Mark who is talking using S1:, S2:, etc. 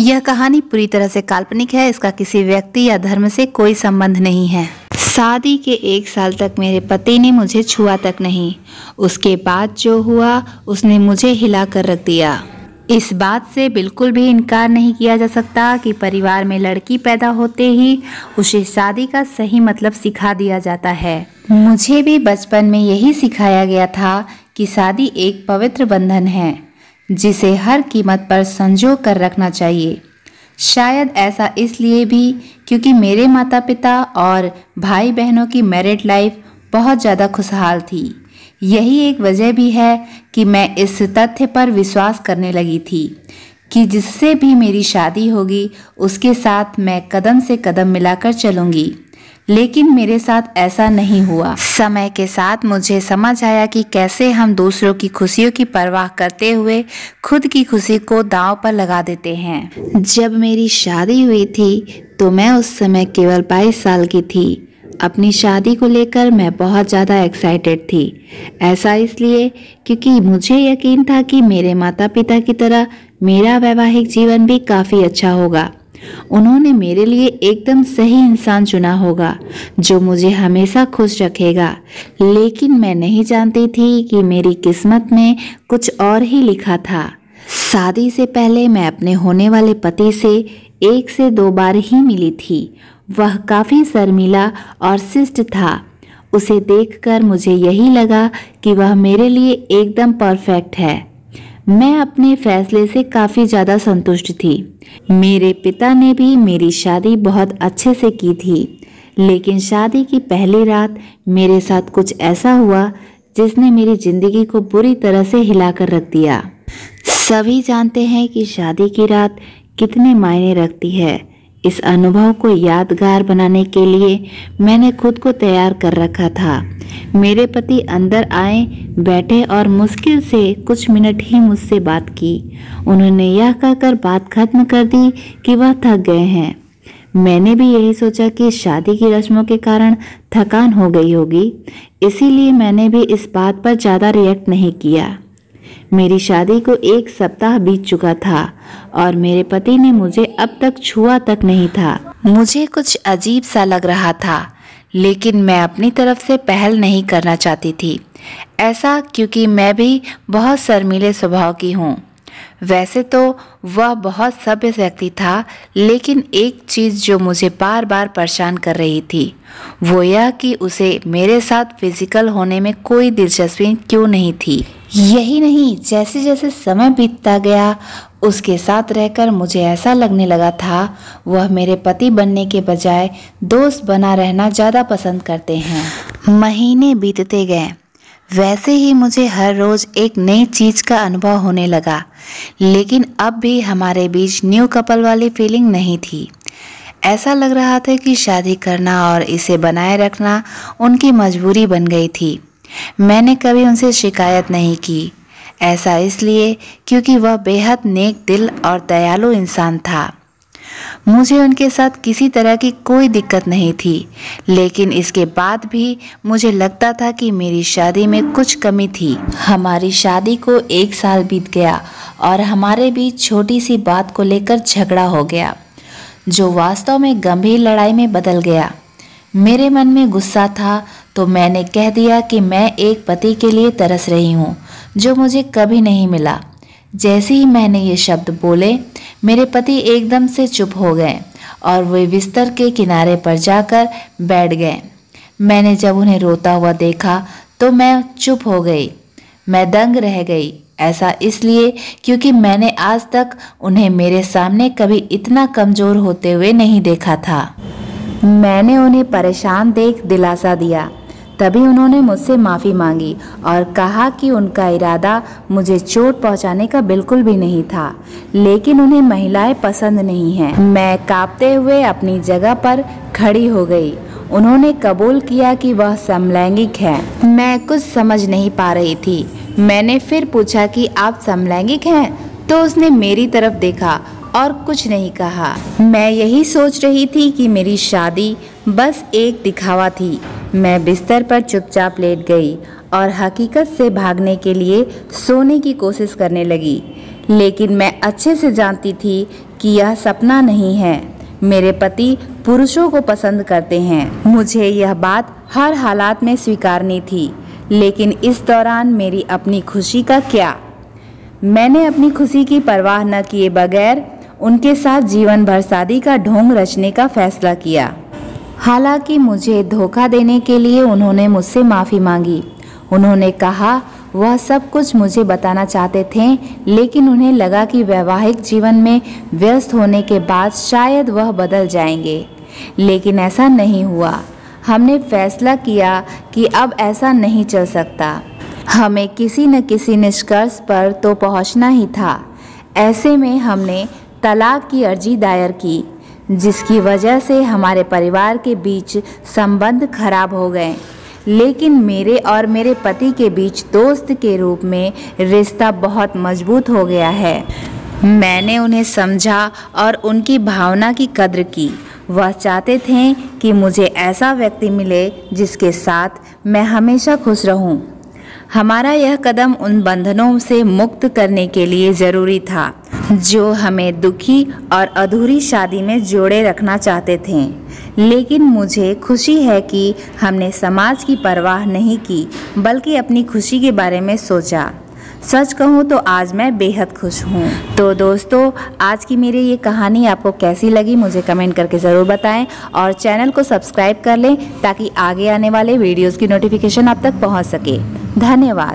S1: यह कहानी पूरी तरह से काल्पनिक है। इसका किसी व्यक्ति या धर्म से कोई संबंध नहीं है। शादी के 1 साल तक मेरे पति ने मुझे छुआ तक नहीं। उसके बाद जो हुआ उसने मुझे हिला कर रख दिया। इस बात से बिल्कुल भी इनकार नहीं किया जा सकता कि परिवार में लड़की पैदा होते ही उसे शादी का सही मतलब सिखा दिया जाता है। मुझे भी बचपन में यही सिखाया गया था कि शादी एक पवित्र बंधन है जिसे हर कीमत पर संजो कर रखना चाहिए। शायद ऐसा इसलिए भी क्योंकि मेरे माता पिता और भाई बहनों की मैरिड लाइफ बहुत ज़्यादा खुशहाल थी। यही एक वजह भी है कि मैं इस तथ्य पर विश्वास करने लगी थी कि जिससे भी मेरी शादी होगी उसके साथ मैं कदम से कदम मिलाकर चलूंगी। लेकिन मेरे साथ ऐसा नहीं हुआ। समय के साथ मुझे समझ आया कि कैसे हम दूसरों की खुशियों की परवाह करते हुए खुद की खुशी को दांव पर लगा देते हैं। जब मेरी शादी हुई थी तो मैं उस समय केवल 22 साल की थी। अपनी शादी को लेकर मैं बहुत ज़्यादा एक्साइटेड थी। ऐसा इसलिए क्योंकि मुझे यकीन था कि मेरे माता पिता की तरह मेरा वैवाहिक जीवन भी काफ़ी अच्छा होगा। उन्होंने मेरे लिए एकदम सही इंसान चुना होगा जो मुझे हमेशा खुश रखेगा। लेकिन मैं नहीं जानती थी कि मेरी किस्मत में कुछ और ही लिखा था। शादी से पहले मैं अपने होने वाले पति से 1 से 2 बार ही मिली थी। वह काफ़ी शर्मीला और शिष्ट था। उसे देखकर मुझे यही लगा कि वह मेरे लिए एकदम परफेक्ट है। मैं अपने फैसले से काफ़ी ज़्यादा संतुष्ट थी। मेरे पिता ने भी मेरी शादी बहुत अच्छे से की थी। लेकिन शादी की पहली रात मेरे साथ कुछ ऐसा हुआ जिसने मेरी ज़िंदगी को बुरी तरह से हिलाकर रख दिया। सभी जानते हैं कि शादी की रात कितने मायने रखती है। इस अनुभव को यादगार बनाने के लिए मैंने खुद को तैयार कर रखा था। मेरे पति अंदर आए, बैठे और मुश्किल से कुछ मिनट ही मुझसे बात की। उन्होंने यह कहकर बात खत्म कर दी कि वह थक गए हैं। मैंने भी यही सोचा कि शादी की रस्मों के कारण थकान हो गई होगी, इसीलिए मैंने भी इस बात पर ज़्यादा रिएक्ट नहीं किया। मेरी शादी को 1 सप्ताह बीत चुका था और मेरे पति ने मुझे अब तक छुआ तक नहीं था। मुझे कुछ अजीब सा लग रहा था, लेकिन मैं अपनी तरफ से पहल नहीं करना चाहती थी। ऐसा क्योंकि मैं भी बहुत शर्मीले स्वभाव की हूँ। वैसे तो वह बहुत सभ्य व्यक्ति था, लेकिन एक चीज़ जो मुझे बार बार परेशान कर रही थी वो यह कि उसे मेरे साथ फिजिकल होने में कोई दिलचस्पी क्यों नहीं थी। यही नहीं, जैसे जैसे समय बीतता गया उसके साथ रहकर मुझे ऐसा लगने लगा था वह मेरे पति बनने के बजाय दोस्त बना रहना ज़्यादा पसंद करते हैं। महीने बीतते गए, वैसे ही मुझे हर रोज़ एक नई चीज़ का अनुभव होने लगा। लेकिन अब भी हमारे बीच न्यू कपल वाली फीलिंग नहीं थी। ऐसा लग रहा था कि शादी करना और इसे बनाए रखना उनकी मजबूरी बन गई थी। मैंने कभी उनसे शिकायत नहीं की। ऐसा इसलिए क्योंकि वह बेहद नेक दिल और दयालु इंसान था। मुझे उनके साथ किसी तरह की कोई दिक्कत नहीं थी। लेकिन इसके बाद भी मुझे लगता था कि मेरी शादी में कुछ कमी थी। हमारी शादी को 1 साल बीत गया और हमारे बीच छोटी सी बात को लेकर झगड़ा हो गया जो वास्तव में गंभीर लड़ाई में बदल गया। मेरे मन में गुस्सा था तो मैंने कह दिया कि मैं एक पति के लिए तरस रही हूँ जो मुझे कभी नहीं मिला। जैसे ही मैंने ये शब्द बोले मेरे पति एकदम से चुप हो गए और वे बिस्तर के किनारे पर जाकर बैठ गए। मैंने जब उन्हें रोता हुआ देखा तो मैं चुप हो गई। मैं दंग रह गई। ऐसा इसलिए क्योंकि मैंने आज तक उन्हें मेरे सामने कभी इतना कमज़ोर होते हुए नहीं देखा था। मैंने उन्हें परेशान देख दिलासा दिया। तभी उन्होंने मुझसे माफ़ी मांगी और कहा कि उनका इरादा मुझे चोट पहुंचाने का बिल्कुल भी नहीं था, लेकिन उन्हें महिलाएं पसंद नहीं हैं। मैं कांपते हुए अपनी जगह पर खड़ी हो गई। उन्होंने कबूल किया कि वह समलैंगिक है। मैं कुछ समझ नहीं पा रही थी। मैंने फिर पूछा कि आप समलैंगिक हैं? तो उसने मेरी तरफ देखा और कुछ नहीं कहा। मैं यही सोच रही थी कि मेरी शादी बस एक दिखावा थी। मैं बिस्तर पर चुपचाप लेट गई और हकीकत से भागने के लिए सोने की कोशिश करने लगी। लेकिन मैं अच्छे से जानती थी कि यह सपना नहीं है। मेरे पति पुरुषों को पसंद करते हैं। मुझे यह बात हर हालात में स्वीकारनी थी, लेकिन इस दौरान मेरी अपनी खुशी का क्या? मैंने अपनी खुशी की परवाह न किए बगैर उनके साथ जीवन भर शादी का ढोंग रचने का फैसला किया। हालांकि मुझे धोखा देने के लिए उन्होंने मुझसे माफ़ी मांगी। उन्होंने कहा वह सब कुछ मुझे बताना चाहते थे, लेकिन उन्हें लगा कि वैवाहिक जीवन में व्यस्त होने के बाद शायद वह बदल जाएंगे। लेकिन ऐसा नहीं हुआ। हमने फैसला किया कि अब ऐसा नहीं चल सकता। हमें किसी न किसी निष्कर्ष पर तो पहुंचना ही था। ऐसे में हमने तलाक की अर्जी दायर की, जिसकी वजह से हमारे परिवार के बीच संबंध खराब हो गए। लेकिन मेरे और मेरे पति के बीच दोस्त के रूप में रिश्ता बहुत मजबूत हो गया है। मैंने उन्हें समझा और उनकी भावना की कद्र की। वह चाहते थे कि मुझे ऐसा व्यक्ति मिले जिसके साथ मैं हमेशा खुश रहूं। हमारा यह कदम उन बंधनों से मुक्त करने के लिए ज़रूरी था जो हमें दुखी और अधूरी शादी में जोड़े रखना चाहते थे। लेकिन मुझे खुशी है कि हमने समाज की परवाह नहीं की, बल्कि अपनी खुशी के बारे में सोचा। सच कहूँ तो आज मैं बेहद खुश हूँ। तो दोस्तों, आज की मेरी ये कहानी आपको कैसी लगी मुझे कमेंट करके ज़रूर बताएं और चैनल को सब्सक्राइब कर लें ताकि आगे आने वाले वीडियोज़ की नोटिफिकेशन आप तक पहुँच सके। धन्यवाद।